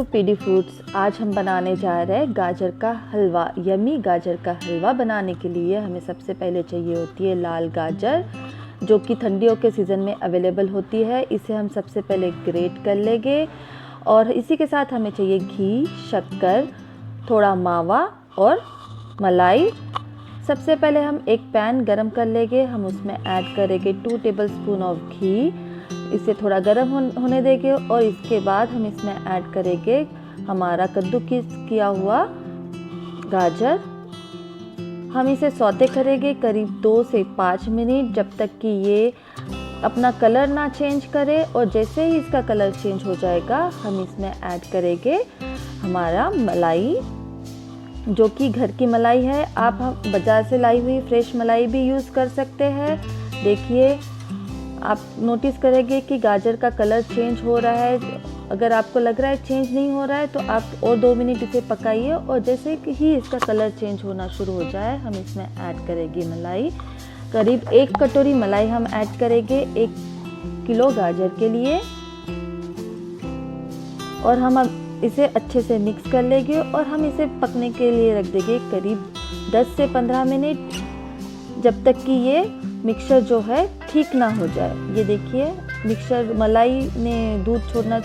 To PD fruits. आज हम बनाने जा रहे हैं गाजर का हलवा। यमी गाजर का हलवा बनाने के लिए हमें सबसे पहले चाहिए होती है लाल गाजर, जो कि ठंडियों के सीज़न में अवेलेबल होती है। इसे हम सबसे पहले ग्रेट कर लेंगे और इसी के साथ हमें चाहिए घी, शक्कर, थोड़ा मावा और मलाई। सबसे पहले हम एक पैन गरम कर लेंगे। हम उसमें ऐड करेंगे 2 टेबलस्पून ऑफ घी। इसे थोड़ा गर्म होने देंगे और इसके बाद हम इसमें ऐड करेंगे हमारा कद्दूकस किया हुआ गाजर। हम इसे सौते करेंगे करीब 2 से 5 मिनट, जब तक कि ये अपना कलर ना चेंज करे। और जैसे ही इसका कलर चेंज हो जाएगा हम इसमें ऐड करेंगे हमारा मलाई, जो कि घर की मलाई है। आप हम बाज़ार से लाई हुई फ्रेश मलाई भी यूज़ कर सकते हैं। देखिए, आप नोटिस करेंगे कि गाजर का कलर चेंज हो रहा है। अगर आपको लग रहा है चेंज नहीं हो रहा है तो आप और 2 मिनट इसे पकाइए और जैसे ही इसका कलर चेंज होना शुरू हो जाए हम इसमें ऐड करेंगे मलाई। करीब 1 कटोरी मलाई हम ऐड करेंगे 1 किलो गाजर के लिए। और हम अब इसे अच्छे से मिक्स कर लेंगे और हम इसे पकने के लिए रख देंगे करीब 10 से 15 मिनट, जब तक कि ये मिक्सचर जो है ठीक ना हो जाए। ये देखिए, मिक्सचर मलाई ने दूध छोड़ना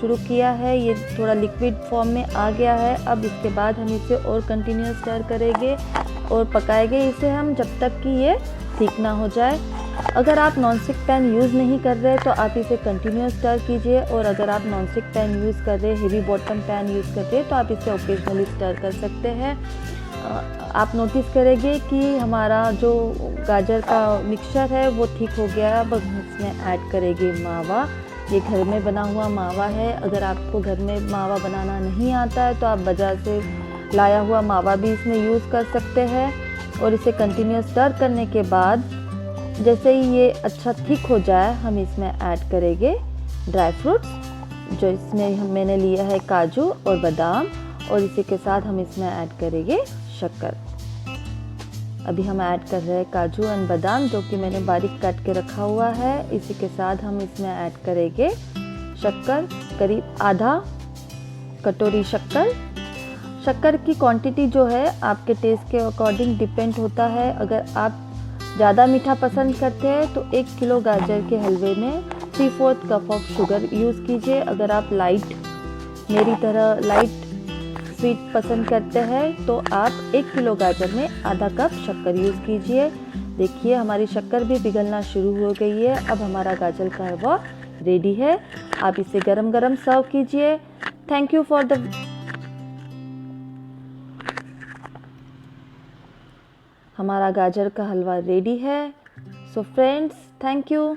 शुरू किया है, ये थोड़ा लिक्विड फॉर्म में आ गया है। अब इसके बाद हम इसे और कंटिन्यूस स्टर करेंगे और पकाएंगे इसे हम जब तक कि ये ठीक ना हो जाए। अगर आप नॉनस्टिक पैन यूज़ नहीं कर रहे तो आप इसे कंटिन्यूस स्टर कीजिए, और अगर आप नॉनस्टिक पैन यूज़ कर रहे, हेवी बॉटम पैन यूज़ कर रहे, तो आप इसे ओकेजनली स्टर कर सकते हैं। आप नोटिस करेंगे कि हमारा जो गाजर का मिक्सचर है वो ठीक हो गया। अब हम इसमें ऐड करेंगे मावा। ये घर में बना हुआ मावा है। अगर आपको घर में मावा बनाना नहीं आता है तो आप बाज़ार से लाया हुआ मावा भी इसमें यूज़ कर सकते हैं। और इसे कंटिन्यूस स्टर करने के बाद जैसे ही ये अच्छा ठीक हो जाए हम इसमें ऐड करेंगे ड्राई फ्रूट्स, जो इसमें मैंने लिया है काजू और बादाम। और इसी के साथ हम इसमें ऐड करेंगे शक्कर। अभी हम ऐड कर रहे हैं काजू एंड बादाम, जो कि मैंने बारीक काट के रखा हुआ है। इसी के साथ हम इसमें ऐड करेंगे शक्कर, करीब आधा कटोरी शक्कर। शक्कर की क्वांटिटी जो है आपके टेस्ट के अकॉर्डिंग डिपेंड होता है। अगर आप ज़्यादा मीठा पसंद करते हैं तो 1 किलो गाजर के हलवे में 3/4 कप ऑफ शुगर यूज़ कीजिए। अगर आप मेरी तरह लाइट स्वीट पसंद करते हैं तो आप 1 किलो गाजर में आधा कप शक्कर यूज़ कीजिए। देखिए, हमारी शक्कर भी पिघलना शुरू हो गई है। अब हमारा गाजर का हलवा रेडी है। आप इसे गरम गरम सर्व कीजिए। थैंक यू फॉर द हमारा गाजर का हलवा रेडी है। So friends, thank you.